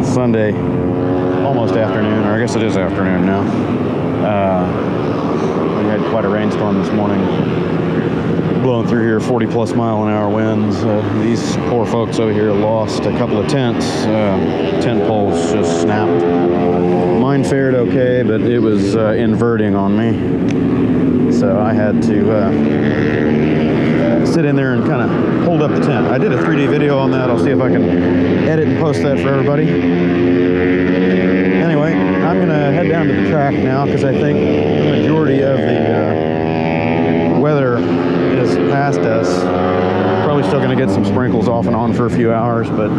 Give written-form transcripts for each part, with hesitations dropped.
Sunday, almost afternoon, or I guess it is afternoon now. We had quite a rainstorm this morning, blowing through here, 40+ mile-an-hour winds. These poor folks over here lost a couple of tents. Tent poles just snapped. Mine fared okay, but it was inverting on me, so I had to sit in there and kind of hold up the tent. I did a 3D video on that. I'll see if I can edit and post that for everybody. Anyway, I'm going to head down to the track now because I think the majority of the weather is past us. Probably still going to get some sprinkles off and on for a few hours, but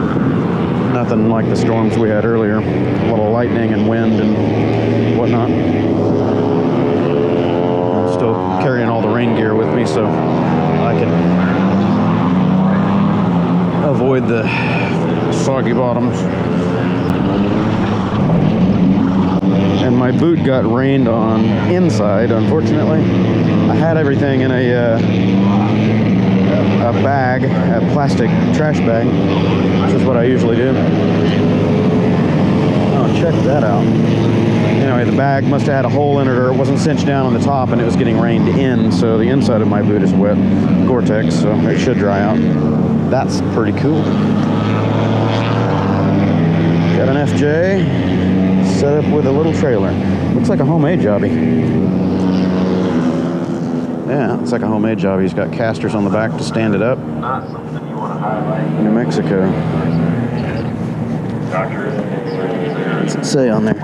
nothing like the storms we had earlier. A little lightning and wind and whatnot. I'm still carrying all the rain gear with me, so I can avoid the soggy bottoms. And my boot got rained on inside, unfortunately. I had everything in a bag, a plastic trash bag, which is what I usually do. Oh, check that out. Anyway, the bag must have had a hole in it, or it wasn't cinched down on the top and it was getting rained in, so the inside of my boot is wet. Gore-Tex, so it should dry out. That's pretty cool. Got an FJ set up with a little trailer. Looks like a homemade jobby. Yeah, it's like a homemade job. He's got casters on the back to stand it up. Not something you want to highlight. New Mexico. What's it say on there?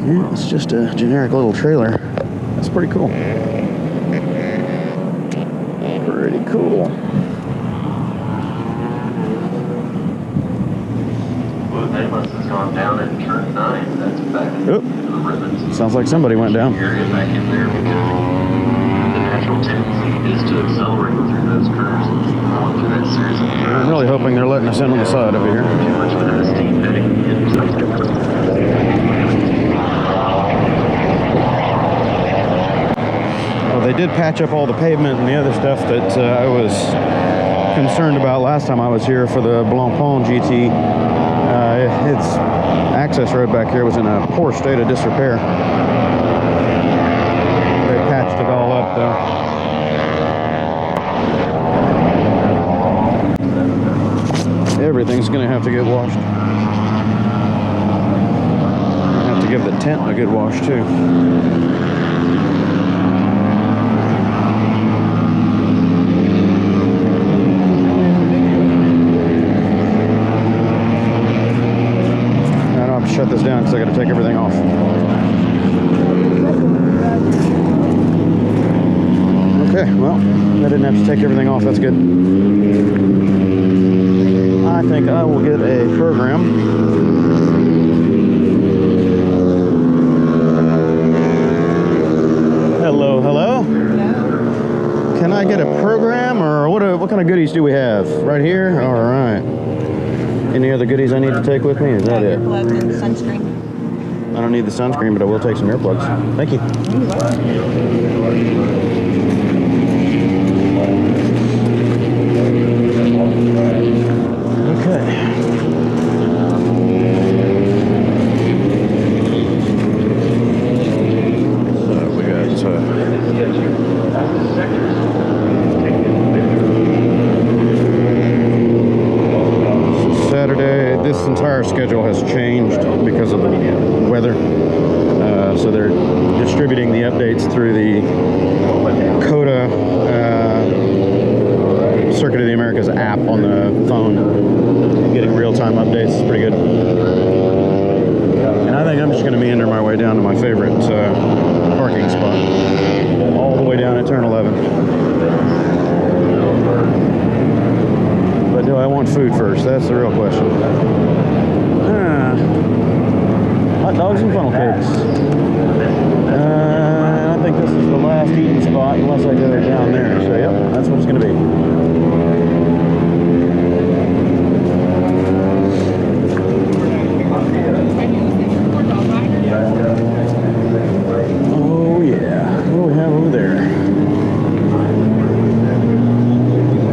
Yeah, it's just a generic little trailer. That's pretty cool. Pretty cool. Well, they must have gone down and turned 9. That's back in the ribbons. Sounds like somebody went down. Area back in there because the natural tendency is to accelerate through those curves and keep going through that series of curves. I'm really hoping they're letting us in on the side over here. Too much of a steep heading. Well, they did patch up all the pavement and the other stuff that I was concerned about last time I was here for the Blancpain GT. Its access road back here was in a poor state of disrepair. They patched it all up though. Everything's gonna have to get washed. I have to give the tent a good wash too. Shut this down because I got to take everything off. Okay, well, I didn't have to take everything off. That's good. I think I will get a program. Hello, hello. Hello. Can I get a program, or what kind of goodies do we have? Right here? All right. Any other goodies I need to take with me? Is that it? Earplugs and sunscreen. I don't need the sunscreen, but I will take some earplugs. Thank you. Okay. So we got Saturday. This entire schedule has changed because of the weather. So they're distributing the updates through the COTA Circuit of the Americas app on the phone. Getting real-time updates is pretty good. And I think I'm just going to meander my way down to my favorite parking spot. All the way down at turn 11. But do I want food first? That's the real question. Hot dogs and funnel cakes. I think this is the last eating spot unless I go down there. So yep, that's what it's going to be. Oh yeah, what do we have over there?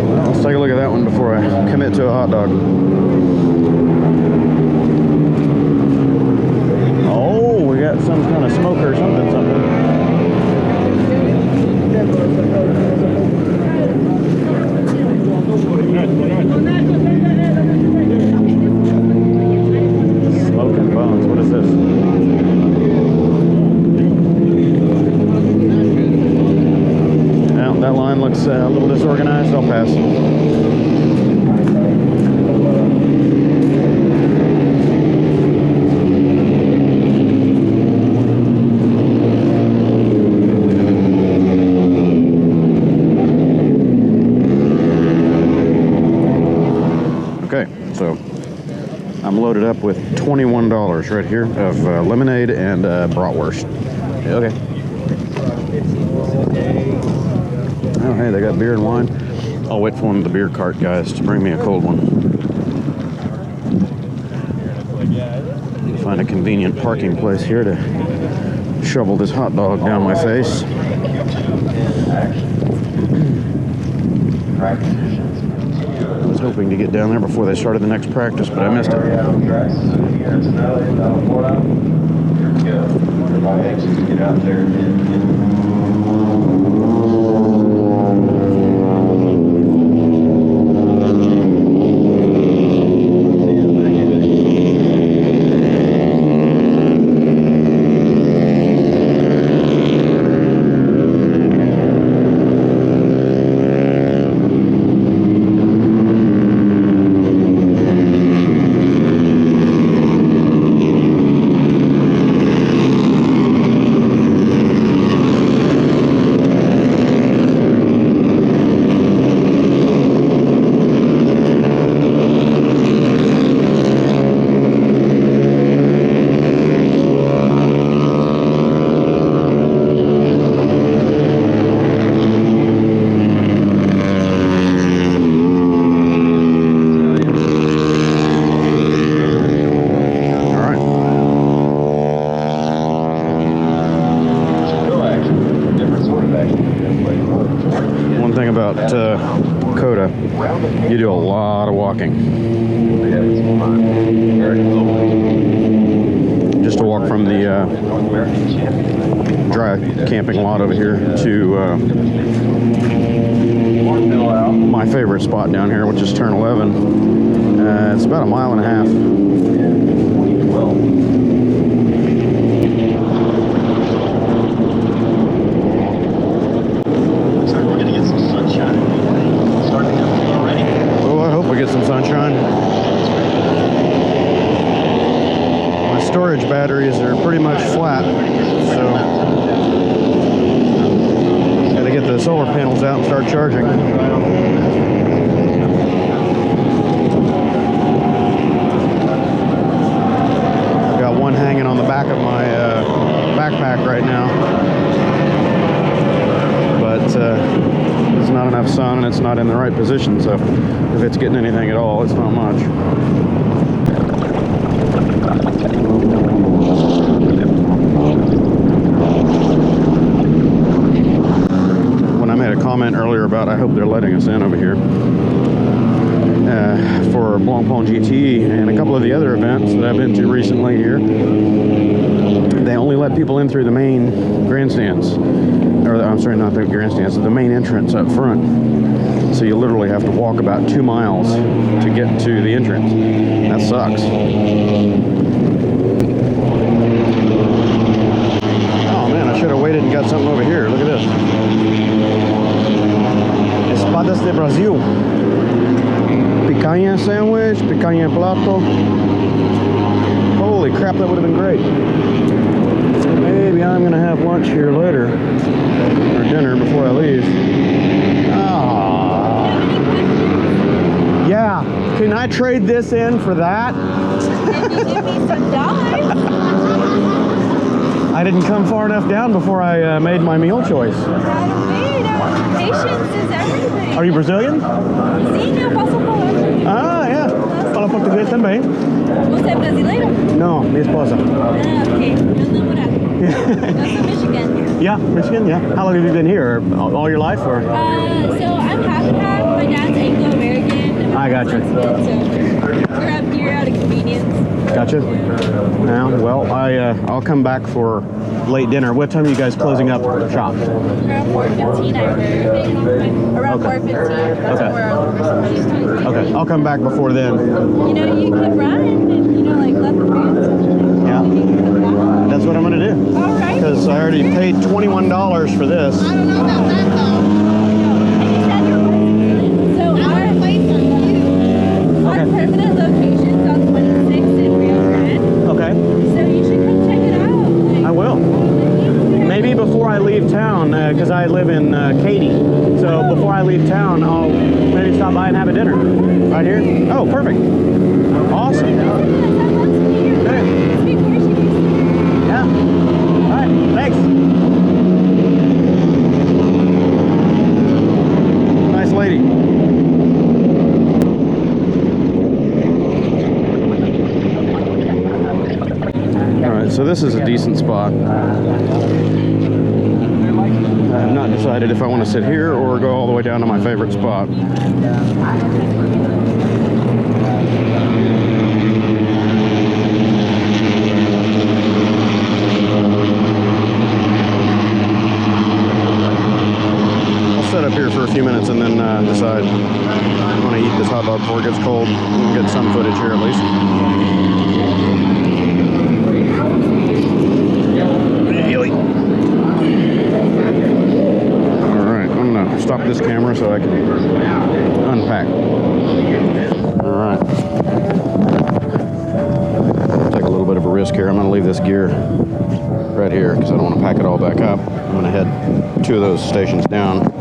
Well, let's take a look at that one before I commit to a hot dog. That line looks a little disorganized. I'll pass. Okay, so I'm loaded up with $21 right here of lemonade and bratwurst. Okay. Oh, hey, they got beer and wine. I'll wait for one of the beer cart guys to bring me a cold one. Find a convenient parking place here to shovel this hot dog down my face. I was hoping to get down there before they started the next practice, but I missed it. Get out there. COTA, you do a lot of walking. Just to walk from the dry camping lot over here to my favorite spot down here, which is turn 11. It's about a mile and a half. Get some sunshine. My storage batteries are pretty much flat, so gotta get the solar panels out and start charging. I've got one hanging on the back of my backpack right now, but it's not enough sun and it's not in the right position, so if it's getting anything at all, it's not much. When I made a comment earlier about I hope they're letting us in over here for Blancpain GT and a couple of the other events that I've been to recently here, they only let people in through the main grandstands. Or I'm sorry, not the grandstands, the main entrance up front. So you literally have to walk about 2 miles to get to the entrance. That sucks. Oh man, I should have waited and got something over here. Look at this. Espadas de Brasil. Picanha sandwich, picanha plato. Holy crap, that would have been great. Maybe I'm gonna have lunch here later, or dinner before I leave. Yeah, can I trade this in for that? Can you give me some dollars? I didn't come far enough down before I made my meal choice. Patience is everything. Are you Brazilian? Sim, eu posso falar. Ah, é. Fala português também. Você é brasileiro? No, minha esposa. Ah, ok. Meu namorado. Eu sou Michigan. Yeah, Michigan, yeah. How long have you been here? All your life, or? So I'm half and half. My dad's Anglo-American. I gotcha. So we're up here out of convenience. Gotcha. Now, well, I'll come back for late dinner. What time are you guys closing up shop? Around 4:15, I heard. Around 4:15. That's Okay. where we're supposed to be. Okay, I'll come back before then. You know, you can run and, like, let the fans. Yeah. That's what I'm going to do. All right. Because I already paid $21 for this. I don't know about that, though. I live in Katy. So before I leave town, I'll maybe stop by and have a dinner. Right here? Oh, perfect. Awesome. Okay. Yeah. All right. Thanks. Nice lady. All right, so this is a decent spot. I've not decided if I want to sit here or go all the way down to my favorite spot. I'll set up here for a few minutes and then decide I want to eat this hot dog before it gets cold. We'll get some footage here at least. Stop this camera so I can unpack. All right. Take a little bit of a risk here. I'm going to leave this gear right here because I don't want to pack it all back up. I'm going to head 2 of those stations down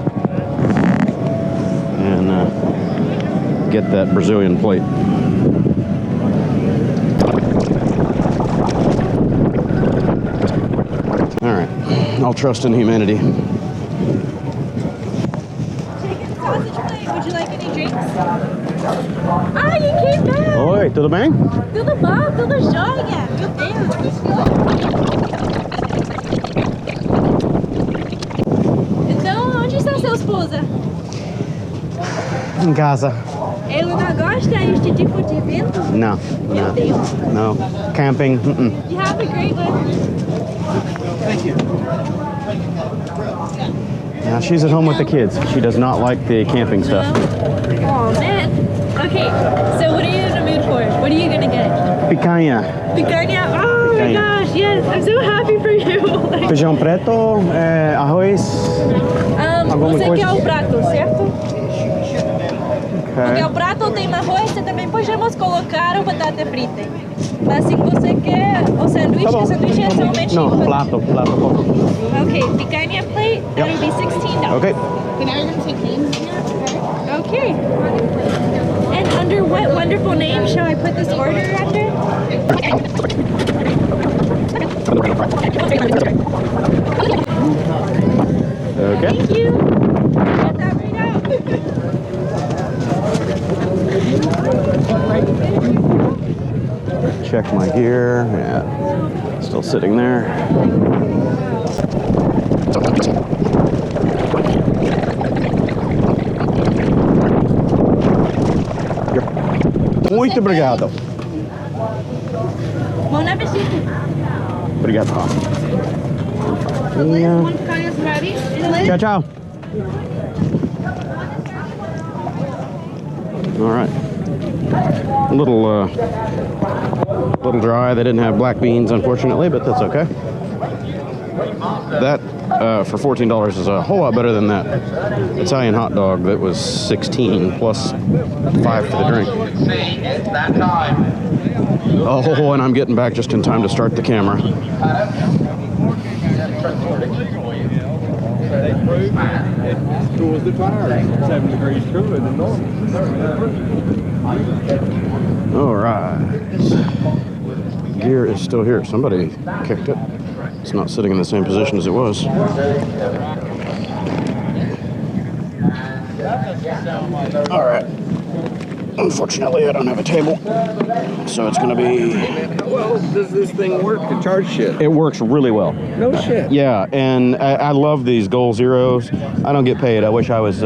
and get that Brazilian plate. All right. I'll trust in humanity. Would you like any drinks? Ah, YIKES! Oi, tudo bem? Tudo bom, tudo jóia! Meu Deus! Então, onde está sua esposa? Em casa. Ele não gosta deste tipo de evento? No. Meu Deus! No. Camping. You have a great one. Thank you. Now she's at home with the kids. She does not like the camping stuff. Oh man. Okay, so what are you in the mood for? What are you gonna get? Picanha. Picanha? Oh my Picanha. gosh, yes, I'm so happy for you. Feijão preto, arroz. Você quer o prato, certo? Porque Okay. o prato tem arroz e também podemos colocar o batata frita. Mas se você quer o sanduíche, Tá bom. o sanduíche é somente... No, plato. Okay, picanha plate, that would be $16. Okay. But now you're going to take names here? Okay. And under what wonderful name shall I put this order under? Okay. Thank you. Get that right out. Check my gear. Yeah. Still sitting there. Muito obrigado. Bon appetit. Obrigado. Yeah. One picanha's ready. Ciao, ciao. All right. A little dry. They didn't have black beans, unfortunately, but that's okay. That for $14 is a whole lot better than that Italian hot dog that was $16 plus $5 for the drink. Oh, and I'm getting back just in time to start the camera. Stores the tires 7 degrees cooler than normal. All right. Gear is still here. Somebody kicked it. It's not sitting in the same position as it was. All right. Unfortunately, I don't have a table, so it's going to be... Well, does this thing work to charge shit? It works really well. No shit. Yeah, and I love these GoalZeros. I don't get paid. I wish I was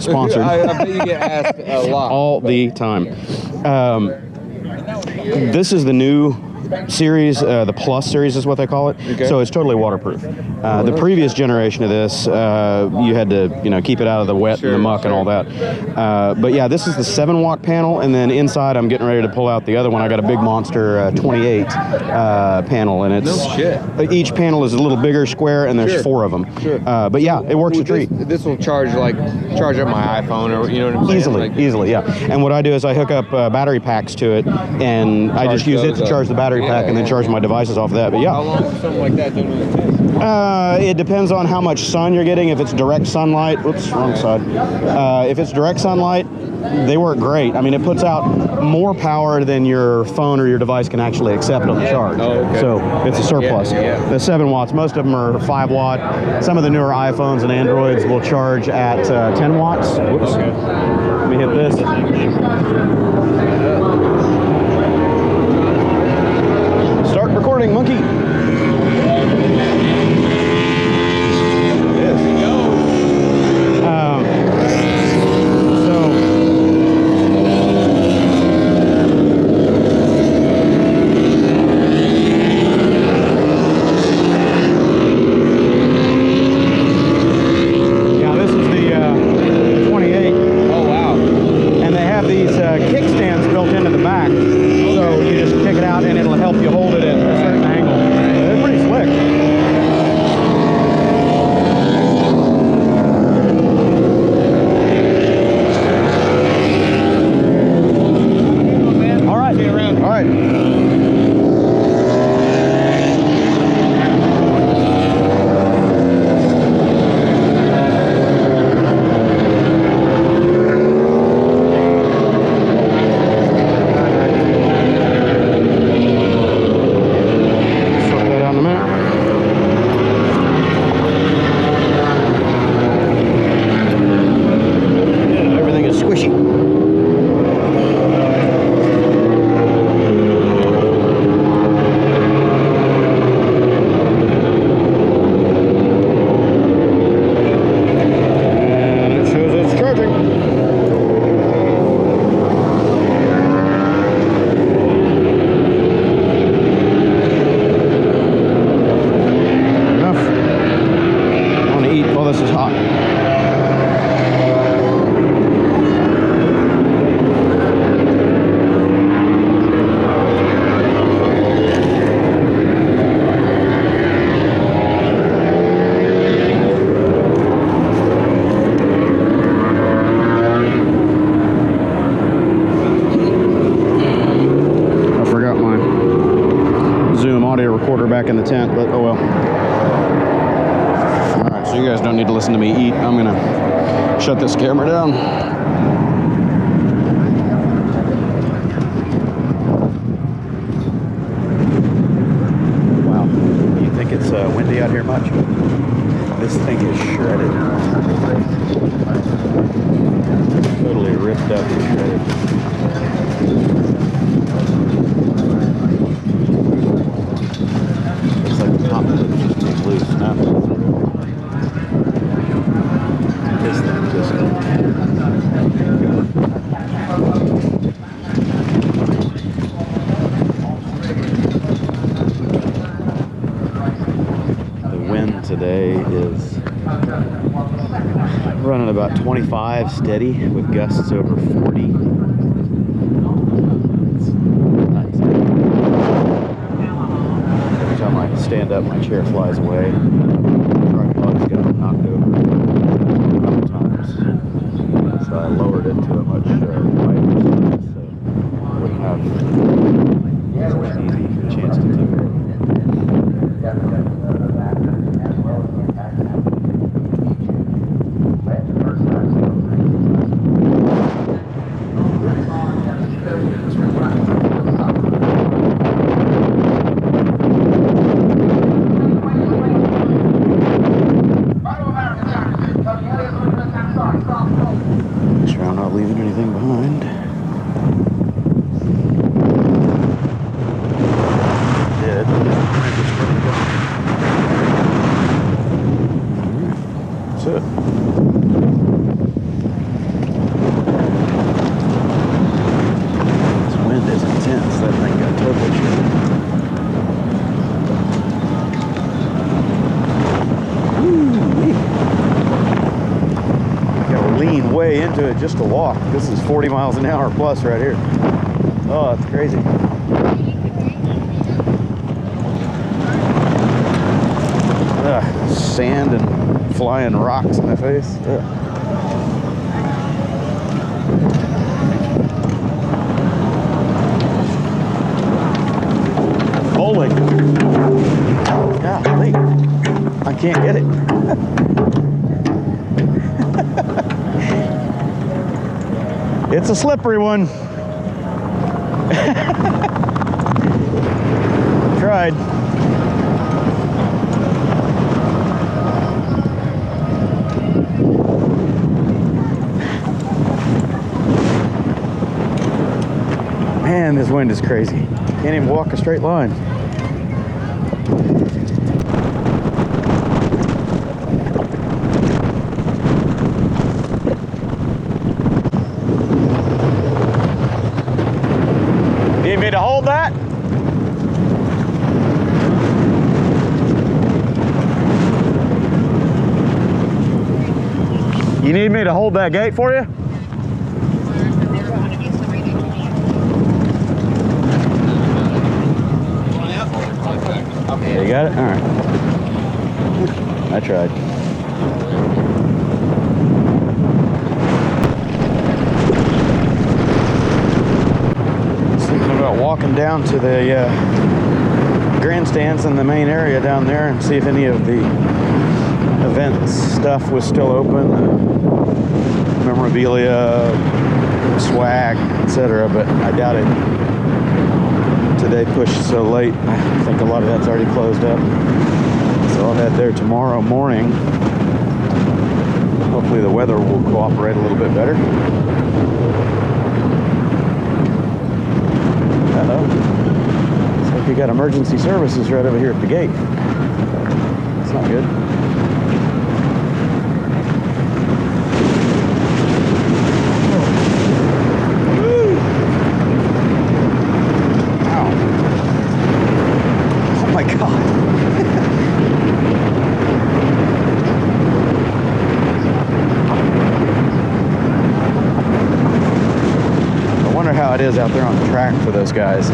sponsored. I bet you get asked a lot. All the time. This is the new series, the Plus series is what they call it. Okay. So it's totally waterproof. The previous generation of this, you had to, keep it out of the wet and the muck and all that. But yeah, this is the 7-watt panel, and then inside I'm getting ready to pull out the other one. I got a big monster 28 panel, and it's No shit. Each panel is a little bigger square, and there's 4 of them. Sure. But yeah, it works a treat. This will charge up my iPhone, or you know what I'm saying? Easily, yeah. And what I do is I hook up battery packs to it, and I just use it to charge the batteries battery pack and then charge my devices off of that. But yeah. How long does something like that generally take? It depends on how much sun you're getting. If it's direct sunlight, oops, wrong side. If it's direct sunlight, they work great. I mean, it puts out more power than your phone or your device can actually accept on the charge. Oh, okay. So it's a surplus. Yeah. The 7 watts, most of them are 5 watt. Some of the newer iPhones and Androids will charge at 10 watts. Whoops. Okay. Let me hit this. Start recording, monkey. Back in the tent, but oh well. All right, so you guys don't need to listen to me eat. I'm gonna shut this camera down. Wow, you think it's windy out here much? This thing is shredded. Totally ripped up and shredded. Loose now. This thing just the wind today is running about 25 steady with gusts over 40. Stand up, my chair flies away. Truck bug's got knocked over a couple times, so I lowered it to a much wider side, so I wouldn't have an easy chance to take it. Way into it just to walk. This is 40 miles an hour plus right here. Oh, it's crazy. Sand and flying rocks in my face. Ugh. Golly, I can't get it. It's a slippery one. Tried. Man, this wind is crazy. Can't even walk a straight line. Need me to hold that? You need me to hold that gate for you? You got it? All right. I tried. Thinking about walking down to the grandstands in the main area down there and see if any of the events stuff was still open. Memorabilia, swag, etc. But I doubt it. Today pushed so late, I think a lot of that's already closed up. So I'll head there tomorrow morning. Hopefully the weather will cooperate a little bit better. Uh-oh. Looks like we got emergency services right over here at the gate. That's not good. It is out there on the track for those guys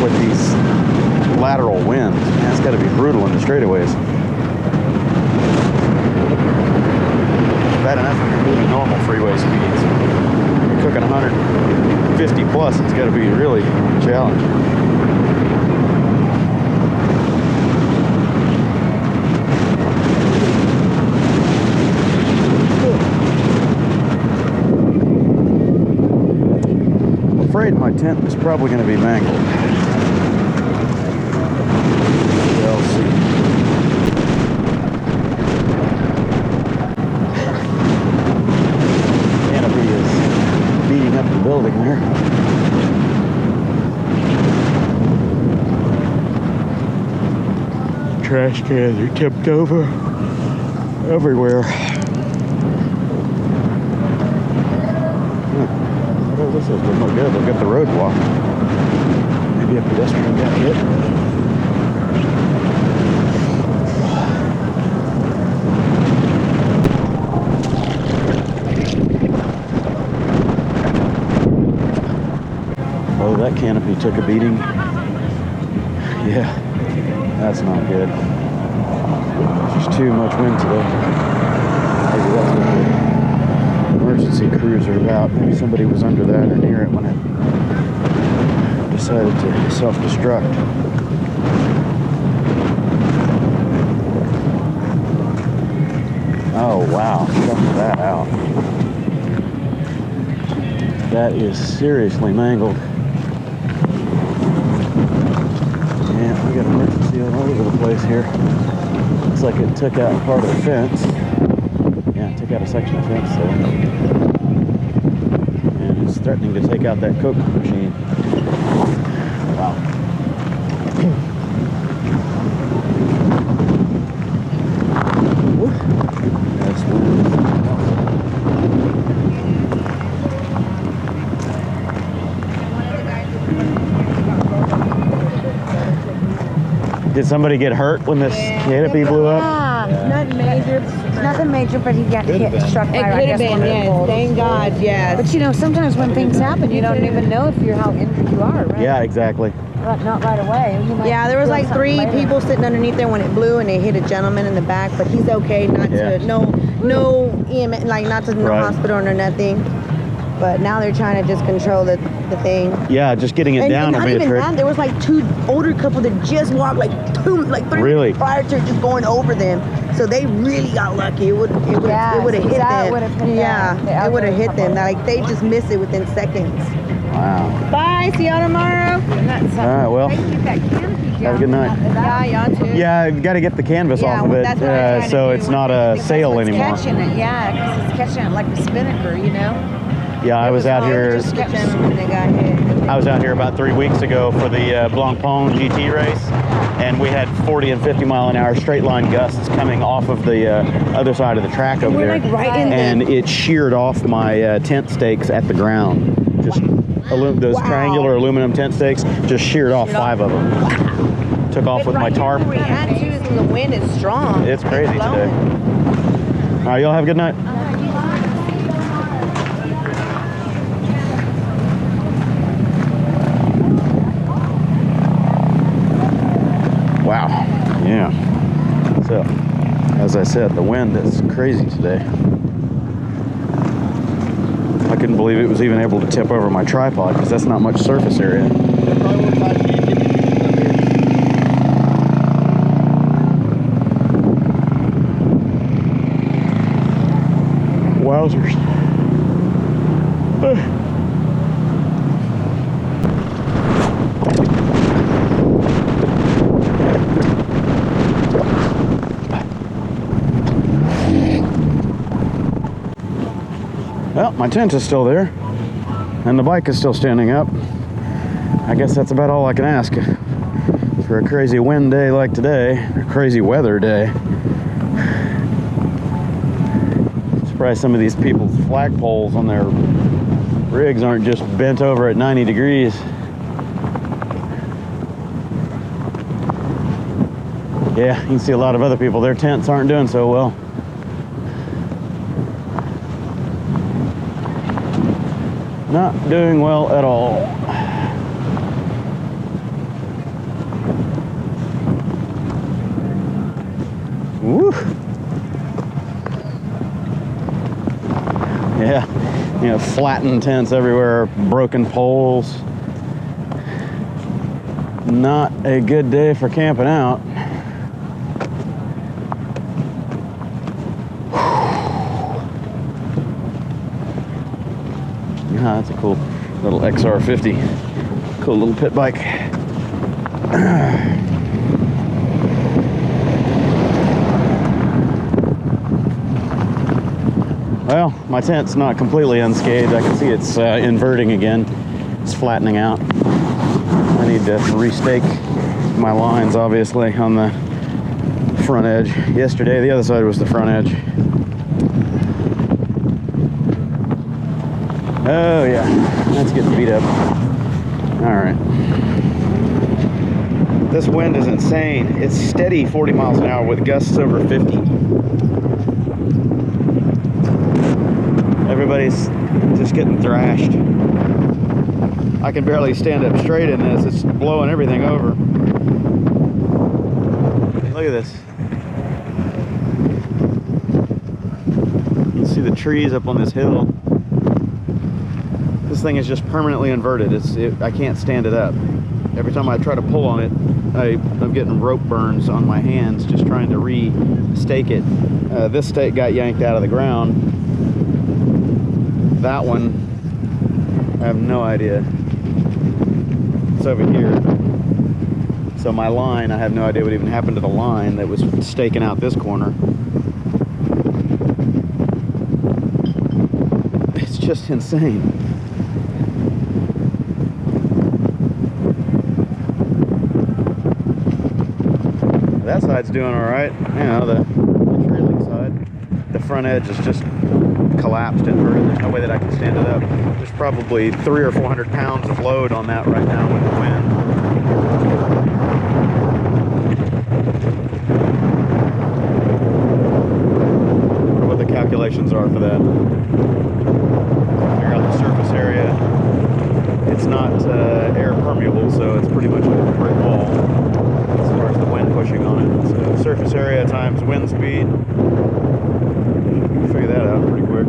with these lateral winds. Man, it's got to be brutal in the straightaways. Bad enough when you're moving normal freeway speeds. You're cooking 150 plus, it's got to be really challenging. My tent is probably going to be mangled. We'll see. Canopy is beating up the building there. Trash cans are tipped over everywhere. This is no good. Look at the road block. Maybe a pedestrian got hit. Oh, that canopy took a beating. Yeah, that's not good. There's too much wind today. Maybe that's what the emergency crews are about. Maybe somebody was under that or near it when it decided to self-destruct. Oh wow, check that out. That is seriously mangled. Yeah, we got emergency all over the place here. Looks like it took out part of the fence. Yeah, it took out a section of fence there. And it's threatening to take out that Coke machine. Wow. That's Did somebody get hurt when this canopy blew up? Not major. Nothing major, but he got struck by, I guess, one of the poles. Thank God, yes. But you know, sometimes when things happen, you don't even know if you're how injured you are, right? Yeah, exactly. Not right away. Yeah, there was like 3 people sitting underneath there when it blew, and they hit a gentleman in the back. But he's okay. Not to no EMS, like not to no hospital or nothing. But now they're trying to just control the thing. Yeah, just getting it down and will not be a even trick. that, there was like 2 older couple that just walked like 3 Really? minutes prior to just going over them. So they really got lucky. It would have hit them. It would have hit them. Like they just missed it within seconds. Wow. Bye. See y'all tomorrow. All right, well, have a good night. Yeah, y'all too. Yeah, I've got to get the canvas off of it, that's what I'm trying to so do. it's not a sail anymore. Catching it, yeah, because it's catching it like a spinnaker, you know? Yeah, I was out here. Just catch them when they got hit. I was out here about 3 weeks ago for the Blancpain GT race, and we had 40 and 50 mile an hour straight line gusts coming off of the other side of the track over there, Like right in and it sheared off my tent stakes at the ground. Just those triangular aluminum tent stakes just sheared off 5 of them. Took off with my tarp. Where we at too is the wind is strong. It's crazy today. blowing. All right, y'all have a good night. Wow. Yeah. So, as I said, the wind is crazy today. I couldn't believe it was even able to tip over my tripod because that's not much surface area. Wowzers. Well, my tent is still there, and the bike is still standing up. I guess that's about all I can ask for a crazy wind day like today, a crazy weather day. Surprised some of these people's flagpoles on their rigs aren't just bent over at 90 degrees. Yeah, you can see a lot of other people, their tents aren't doing so well. Not doing well at all. Woo! Yeah, you know, flattened tents everywhere, broken poles. Not a good day for camping out. Ah, that's a cool little XR50. Cool little pit bike. Well, my tent's not completely unscathed. I can see it's inverting again. It's flattening out. I need to restake my lines, obviously, on the front edge. Yesterday, the other side was the front edge. Oh yeah, that's getting beat up. All right. This wind is insane. It's steady 40 miles an hour with gusts over 50. Everybody's just getting thrashed. I can barely stand up straight in this. It's blowing everything over. Look at this. You can see the trees up on this hill. This thing is just permanently inverted. I can't stand it up. Every time I try to pull on it, I'm getting rope burns on my hands just trying to re-stake it. This stake got yanked out of the ground. That one, I have no idea. It's over here. So my line, I have no idea what even happened to the line that was staking out this corner. It's just insane. That side's doing all right. You know, the trailing side. The front edge is just collapsed inverted. There's no way that I can stand it up. There's probably 300 or 400 pounds of load on that right now with the wind. I wonder what the calculations are for that. Figure out the surface area. It's not air permeable, so it's pretty much like a brick wall as far as the wind pushing on it. So surface area times wind speed. Figure that out pretty quick.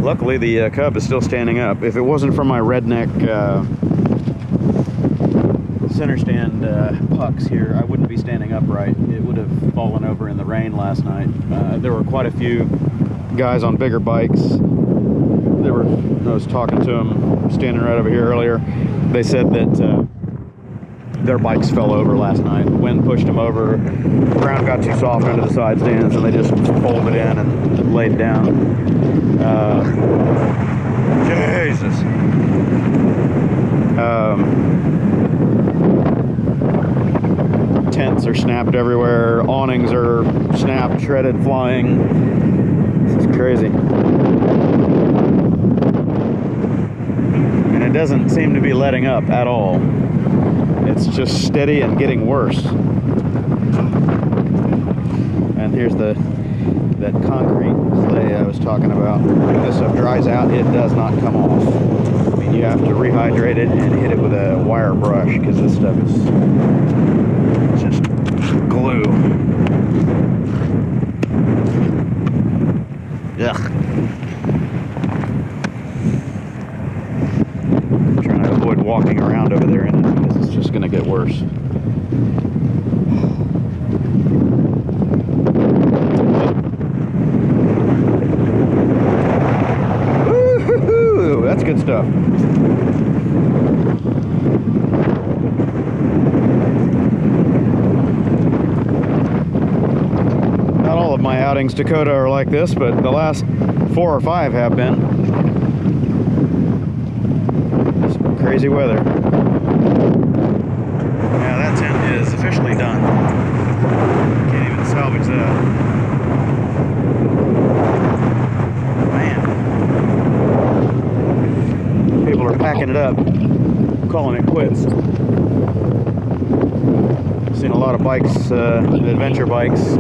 Luckily, the Cub is still standing up. If it wasn't for my redneck center stand pucks here, I wouldn't be standing upright. It would have fallen over in the rain last night. There were quite a few guys on bigger bikes. I was talking to them standing right over here earlier. They said that their bikes fell over last night. The wind pushed them over. The ground got too soft under the side stands, and they just folded in and laid down. Jesus. Tents are snapped everywhere. Awnings are snapped, shredded, flying. This is crazy. And it doesn't seem to be letting up at all. It's just steady and getting worse. And here's that concrete clay I was talking about. When this stuff dries out, it does not come off. I mean, you have to rehydrate it and hit it with a wire brush because this stuff is just glue. Ugh. I'm trying to avoid walking around over there in it because it's just going to get worse. Woo-hoo-hoo! That's good stuff. Not all of my outings to COTA are like this, but the last 4 or 5 have been. Some crazy weather. Yeah, that tent is officially done. Can't even salvage that. Man. People are packing it up, calling it quits. Seen a lot of bikes, adventure bikes.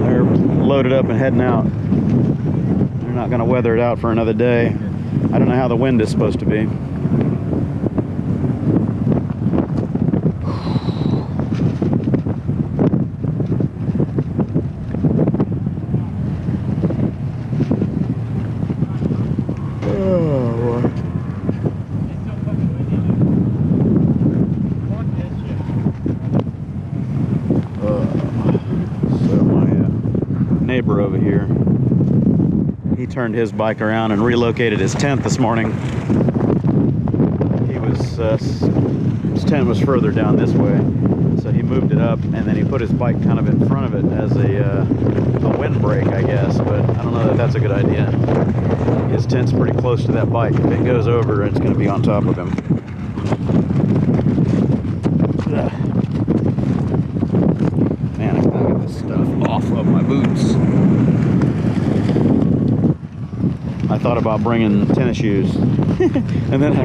They're loaded up and heading out. They're not going to weather it out for another day. I don't know how the wind is supposed to be. Neighbor over here, he turned his bike around and relocated his tent this morning. He was his tent was further down this way, so he moved it up and then he put his bike kind of in front of it as a windbreak, I guess, but I don't know that that's a good idea. His tent's pretty close to that bike. If it goes over, it's going to be on top of him. Man, I gotta get this stuff off of my boots. I thought about bringing tennis shoes, and then I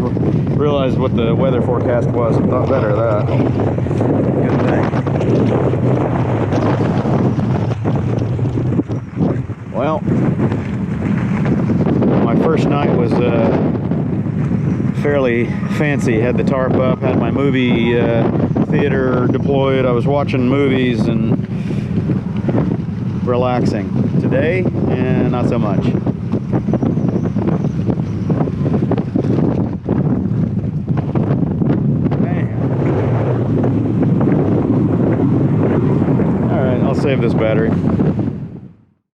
realized what the weather forecast was and thought better of that. Good thing. Well, my first night was fairly fancy. Had the tarp up, had my movie theater deployed. I was watching movies and relaxing. Today, not so much. Alright, I'll save this battery.